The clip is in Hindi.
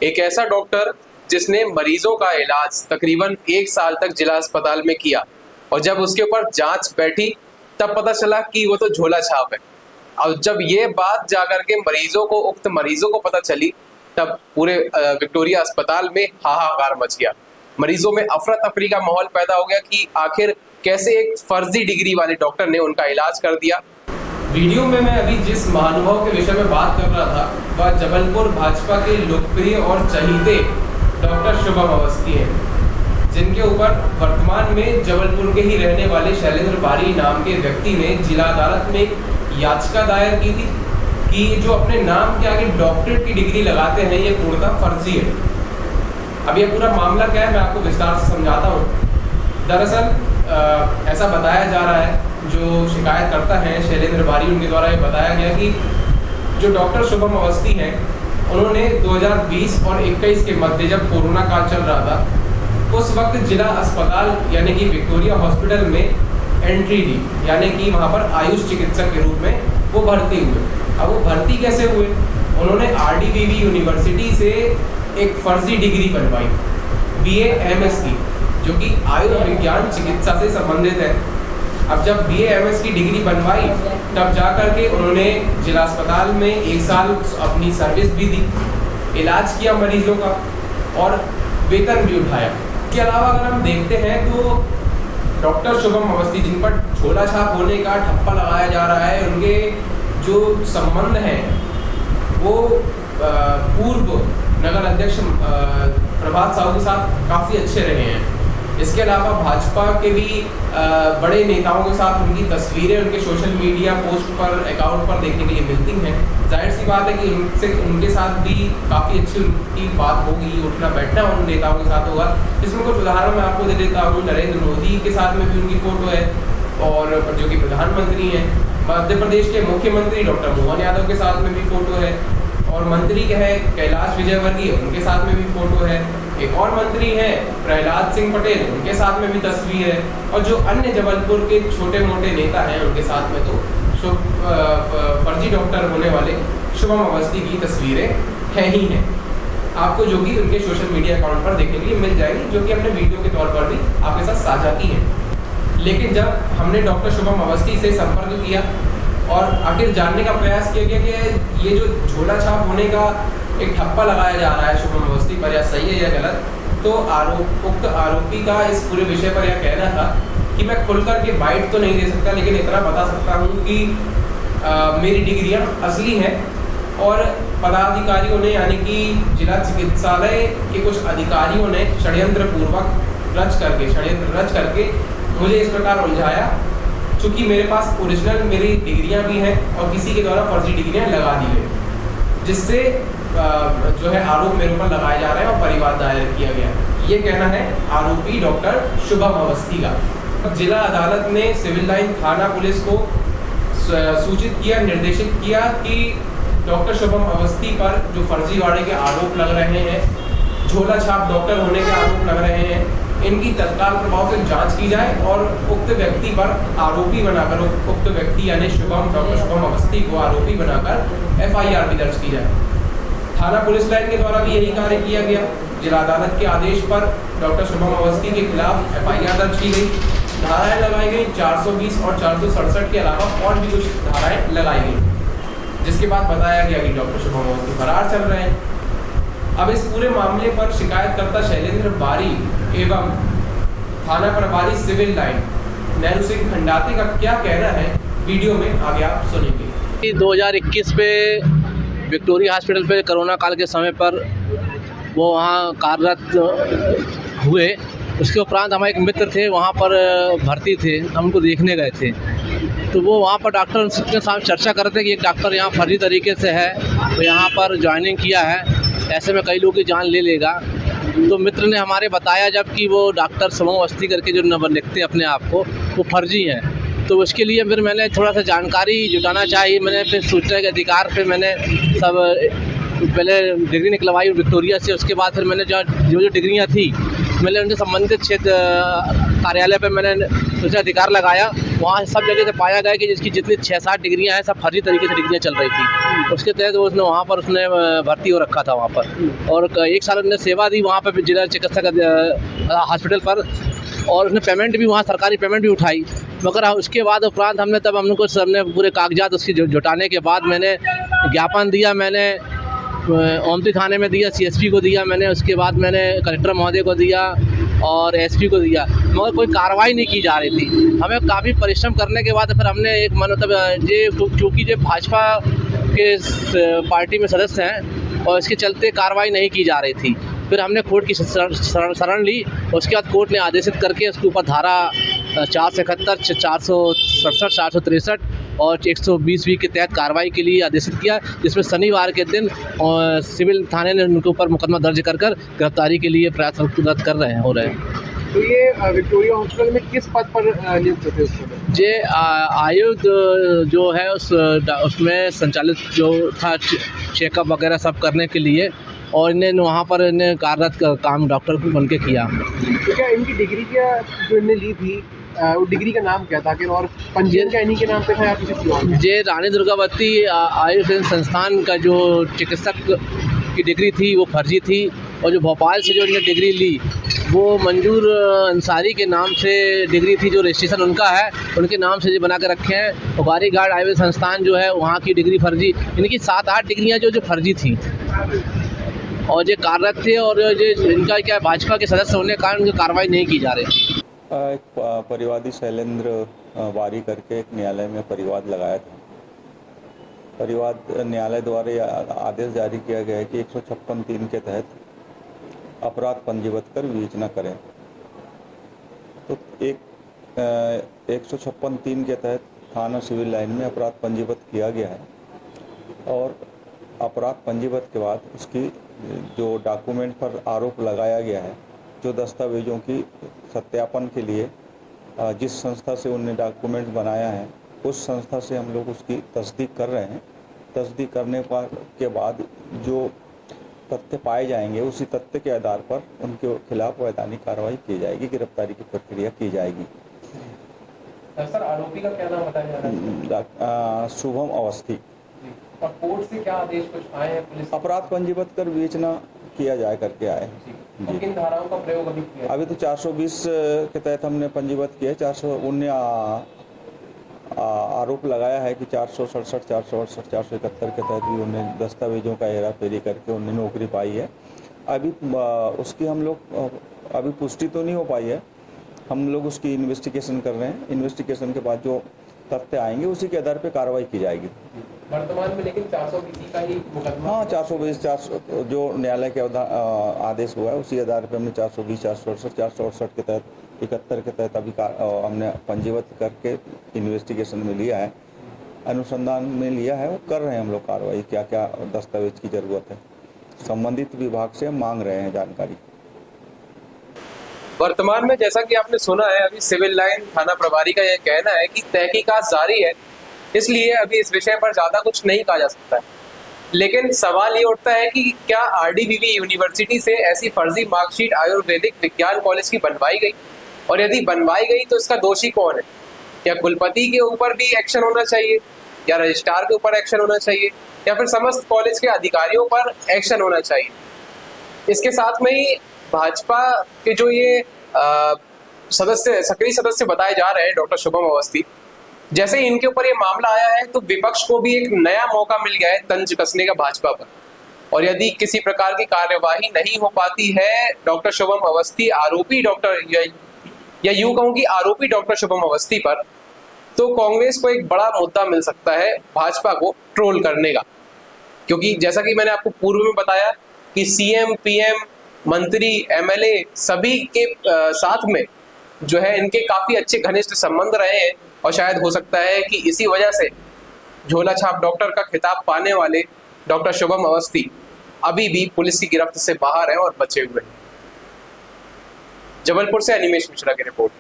एक ऐसा डॉक्टर जिसने मरीजों का इलाज तकरीबन 1 साल तक जिला अस्पताल में किया और जब उसके ऊपर जांच बैठी तब पता चला कि वो तो झोला छाप है। और जब ये बात जाकर के उक्त मरीजों को पता चली तब पूरे विक्टोरिया अस्पताल में हाहाकार मच गया। मरीजों में अफरा तफरी का माहौल पैदा हो गया कि आखिर कैसे एक फर्जी डिग्री वाले डॉक्टर ने उनका इलाज कर दिया। वीडियो में मैं अभी जिस महानुभाव के विषय में बात कर रहा था वह जबलपुर भाजपा के लोकप्रिय और चहीते डॉक्टर शुभम अवस्थी हैं, जिनके ऊपर वर्तमान में जबलपुर के ही रहने वाले शैलेंद्र बारी नाम के व्यक्ति ने जिला अदालत में एक याचिका दायर की थी कि जो अपने नाम के आगे डॉक्टरेट की डिग्री लगाते हैं ये पूर्णतः फर्जी है। अब ये पूरा मामला क्या है मैं आपको विस्तार से समझाता हूँ। दरअसल ऐसा बताया जा रहा है, जो शिकायत करता है शैलेंद्र बारी उनके द्वारा ये बताया गया कि जो डॉक्टर शुभम अवस्थी हैं उन्होंने 2020 और 21 के मध्य जब कोरोना काल चल रहा था उस वक्त जिला अस्पताल यानी कि विक्टोरिया हॉस्पिटल में एंट्री दी, यानी कि वहाँ पर आयुष चिकित्सक के रूप में वो भर्ती हुए। अब वो भर्ती कैसे हुए? उन्होंने RDVV यूनिवर्सिटी से एक फर्जी डिग्री बनवाई BA MS की, जो कि आयुर्विज्ञान चिकित्सा से संबंधित है। अब जब BA MS की डिग्री बनवाई तब जा कर के उन्होंने जिला अस्पताल में 1 साल अपनी सर्विस भी दी, इलाज किया मरीजों का और वेतन भी उठाया। इसके अलावा अगर हम देखते हैं तो डॉक्टर शुभम अवस्थी जिन पर झोला छाप होने का ठप्पा लगाया जा रहा है, उनके जो संबंध हैं वो पूर्व नगर अध्यक्ष प्रभात साहू के साथ काफ़ी अच्छे रहे हैं। इसके अलावा भाजपा के भी बड़े नेताओं के साथ उनकी तस्वीरें उनके सोशल मीडिया पोस्ट पर अकाउंट पर देखने के लिए मिलती हैं। जाहिर सी बात है कि उनके साथ भी काफ़ी अच्छी उनकी बात होगी, उठना बैठना उन नेताओं के साथ होगा। इसमें कुछ उदाहरण मैं आपको दे देता हूँ। नरेंद्र मोदी के साथ में भी उनकी फ़ोटो है और जो कि प्रधानमंत्री हैं। मध्य प्रदेश के मुख्यमंत्री डॉक्टर मोहन यादव के साथ में भी फ़ोटो है और मंत्री के है कैलाश विजयवर्गीय, उनके साथ में भी फ़ोटो है। एक और मंत्री हैं प्रहलाद सिंह पटेल, उनके साथ में भी तस्वीर है और जो अन्य जबलपुर के छोटे मोटे नेता हैं उनके साथ में तो फर्जी डॉक्टर होने वाले शुभम अवस्थी की तस्वीरें हैं ही हैं। आपको जो कि उनके सोशल मीडिया अकाउंट पर देखने के लिए मिल जाएगी, जो कि हमने वीडियो के तौर पर भी आपके साथ साझा की है। लेकिन जब हमने डॉक्टर शुभम अवस्थी से संपर्क किया और आखिर जानने का प्रयास किया गया कि ये जो झोला छाप होने का एक ठप्पा लगाया जा रहा है शुभम अवस्थी पर, या सही है या गलत, तो उक्त आरोपी का इस पूरे विषय पर यह कहना था कि मैं खुलकर के बाइट तो नहीं दे सकता, लेकिन इतना बता सकता हूँ कि मेरी डिग्रियाँ असली हैं और पदाधिकारियों ने यानी कि जिला चिकित्सालय के कुछ अधिकारियों ने षड्यंत्र रच करके मुझे इस प्रकार उलझाया, चूँकि मेरे पास ओरिजिनल मेरी डिग्रियां भी हैं और किसी के द्वारा फर्जी डिग्रियां लगा दी गई, जिससे जो है आरोप मेरे ऊपर लगाए जा रहे हैं और परिवाद दायर किया गया। ये कहना है आरोपी डॉक्टर शुभम अवस्थी का। जिला अदालत ने सिविल लाइन थाना पुलिस को सूचित किया, निर्देशित किया कि डॉक्टर शुभम अवस्थी पर जो फर्जीवाड़े के आरोप लग रहे हैं, झोला छाप डॉक्टर होने के आरोप लग रहे हैं, इनकी तत्काल प्रभाव से जांच की जाए और उक्त व्यक्ति पर आरोपी बनाकर, उक्त व्यक्ति यानी डॉक्टर शुभम अवस्थी को आरोपी बनाकर FIR भी दर्ज की जाए। थाना पुलिस लाइन के द्वारा भी यही कार्य किया गया। जिला अदालत के आदेश पर डॉक्टर शुभम अवस्थी के खिलाफ FIR दर्ज की गई, धाराएं लगाई गई 420 और 467 के अलावा और भी कुछ धाराएं लगाई गई, जिसके बाद बताया गया कि डॉक्टर शुभम अवस्थी फरार चल रहे हैं। अब इस पूरे मामले पर शिकायतकर्ता शैलेंद्र बारी एवं थाना प्रभारी सिविल लाइन नेहरू सिंह खंडाते का क्या कहना है, वीडियो में आगे आप सुनेंगे। 2021 पे विक्टोरिया हॉस्पिटल पे कोरोना काल के समय पर वो वहाँ कार्यरत हुए। उसके उपरांत हमारे एक मित्र थे वहाँ पर भर्ती थे, हम उनको देखने गए थे, तो वो वहाँ पर डॉक्टर के साथ चर्चा कर रहे थे कि एक डॉक्टर यहाँ फर्जी तरीके से है तो यहाँ पर ज्वाइनिंग किया है, ऐसे में कई लोगों की जान ले लेगा। तो मित्र ने हमारे बताया जब कि वो डॉक्टर शुभम अवस्थी करके जो नंबर लिखते हैं अपने आप को, वो फर्जी हैं। तो उसके लिए फिर मैंने थोड़ा सा जानकारी जुटाना चाहिए, मैंने फिर सूचना के अधिकार पे मैंने सब पहले डिग्री निकलवाई विक्टोरिया से। उसके बाद फिर मैंने जो डिग्रियाँ थी मैंने उनसे संबंधित क्षेत्र कार्यालय पे मैंने उसे अधिकार लगाया, वहाँ सब जगह से पाया गया कि जिसकी जितनी 6-7 डिग्रियाँ हैं सब फर्जी तरीके से डिग्रियाँ चल रही थी। उसके तहत उसने वहाँ पर उसने भर्ती हो रखा था वहाँ पर, और 1 साल उसने सेवा दी वहाँ पर जिला चिकित्सक हॉस्पिटल पर, और उसने पेमेंट भी वहाँ सरकारी पेमेंट भी उठाई। मगर उसके बाद उपरांत हमने पूरे कागजात उसकी जुटाने के बाद मैंने ज्ञापन दिया, मैंने ओमती थाने में दिया, सीएसपी को दिया मैंने, उसके बाद मैंने कलेक्टर महोदय को दिया और एसपी को दिया, मगर कोई कार्रवाई नहीं की जा रही थी। हमें काफ़ी परिश्रम करने के बाद फिर हमने एक चूँकि जो भाजपा के पार्टी में सदस्य हैं और इसके चलते कार्रवाई नहीं की जा रही थी, फिर हमने कोर्ट की शरण ली। उसके बाद कोर्ट ने आदेशित करके उसके ऊपर धारा 471, 467, 463 और 120 के तहत कार्रवाई के लिए आदेशित किया, जिसमें शनिवार के दिन सिविल थाने ने उनके ऊपर मुकदमा दर्ज कर गिरफ्तारी के लिए प्रयास कर रहे हैं। तो ये विक्टोरिया हॉस्पिटल में किस पद पर नियुक्त थे उस समय? ये आयुध जो है उसमें संचालित जो था चेकअप वगैरह सब करने के लिए, और इन्हें वहाँ पर इन्हें कार्यरत काम डॉक्टर को बन के किया। तो क्या इनकी डिग्री क्या जो इन्हें ली थी, वो डिग्री का नाम क्या था, और पंजीयन क्या इन्हीं के नाम पे था या किसी और? ये रानी दुर्गावती आयुष संस्थान का जो चिकित्सक की डिग्री थी वो फर्जी थी, और जो भोपाल से जो इन्होंने डिग्री ली वो मंजूर अंसारी के नाम से डिग्री थी, जो रजिस्ट्रेशन उनका है उनके नाम से जो बना के रखे हैं। और गाड़ी गार्ड आयुर्वेद संस्थान जो है वहाँ की डिग्री फर्जी, इनकी 7-8 डिग्रियाँ जो फर्जी थी, और ये कार्यरत थे, और ये इनका क्या भाजपा के सदस्य होने के कारण कार्रवाई नहीं की जा रही थी। एक परिवादी शैलेंद्र वारी करके एक न्यायालय में परिवाद लगाया था। परिवाद न्यायालय द्वारा आदेश जारी किया गया है कि 156(3) के तहत अपराध पंजीबद्ध कर विवेचना करें। तो 156(3) के तहत थाना सिविल लाइन में अपराध पंजीबद्ध किया गया है, और अपराध पंजीबद्ध के बाद उसकी जो डॉक्यूमेंट पर आरोप लगाया गया है, जो दस्तावेजों की सत्यापन के लिए जिस संस्था से उन्होंने डॉक्यूमेंट बनाया है उस संस्था से हम लोग उसकी तस्दीक कर रहे हैं। तस्दीक करने के बाद जो तथ्य पाए जाएंगे उसी तथ्य के आधार पर उनके खिलाफ वैधानिक कार्रवाई की जाएगी, गिरफ्तारी की प्रक्रिया की जाएगी। सर, आरोपी का क्या नाम बताया जा रहा है? शुभम अवस्थी। और कोर्ट से क्या आदेश कुछ आए हैं? पुलिस अपराध पंजीबद्ध कर विवेचना किया जाए करके आए। जी। किन धाराओं का प्रयोग अभी किया? अभी तो 420 के तहत हमने पंजीबद्ध किया। 419 आरोप लगाया है कि 467, 468, 471 के तहत भी उन्हें दस्तावेजों का हेरा फेरी करके उन्हें नौकरी पाई है। अभी उसकी हम लोग अभी पुष्टि तो नहीं हो पाई है, हम लोग उसकी इन्वेस्टिगेशन कर रहे हैं। इन्वेस्टिगेशन के बाद जो तथ्य आएंगे उसी के आधार पर कार्रवाई की जाएगी। वर्तमान में लेकिन 420 का ही मुकदमा? हाँ, 420 जो न्यायालय के आदेश हुआ है उसी आधार पर हमने 420, 468, 468 के तहत 71 के तहत अभी हमने पंजीबद्ध करके इन्वेस्टिगेशन में लिया है, अनुसंधान में लिया है, वो कर रहे हैं हम लोग कार्रवाई। क्या क्या दस्तावेज की जरूरत है संबंधित विभाग से हम मांग रहे हैं जानकारी। वर्तमान में जैसा कि आपने सुना है, अभी सिविल लाइन थाना प्रभारी का यह कहना है कि तहकीकात जारी है, इसलिए अभी इस विषय पर ज्यादा कुछ नहीं कहा जा सकता है। लेकिन सवाल ये उठता है कि क्या आरडीवीवी यूनिवर्सिटी से ऐसी फर्जी मार्कशीट आयुर्वेदिक विज्ञान कॉलेज की बनवाई गई, और यदि बनवाई गई तो इसका दोषी कौन है? क्या कुलपति के ऊपर भी एक्शन होना चाहिए, या रजिस्ट्रार के ऊपर एक्शन होना चाहिए, या फिर समस्त कॉलेज के अधिकारियों पर एक्शन होना चाहिए? इसके साथ में ही भाजपा के जो ये सदस्य, सक्रिय सदस्य बताए जा रहे हैं, डॉक्टर शुभम अवस्थी, जैसे ही इनके ऊपर ये मामला आया है तो विपक्ष को भी एक नया मौका मिल गया है तंज कसने का भाजपा पर। और यदि किसी प्रकार की कार्यवाही नहीं हो पाती है डॉक्टर शुभम अवस्थी आरोपी डॉक्टर, या यूं कहूं कि आरोपी डॉक्टर शुभम अवस्थी पर, तो कांग्रेस को एक बड़ा मुद्दा मिल सकता है भाजपा को ट्रोल करने का। क्योंकि जैसा कि मैंने आपको पूर्व में बताया कि सीएम, पीएम, मंत्री, एमएलए सभी के साथ में जो है इनके काफी अच्छे घनिष्ठ संबंध रहे हैं, और शायद हो सकता है कि इसी वजह से झोला छाप डॉक्टर का खिताब पाने वाले डॉक्टर शुभम अवस्थी अभी भी पुलिस की गिरफ्त से बाहर हैं और बचे हुए हैं। जबलपुर से अनिमेश मिश्रा की रिपोर्ट।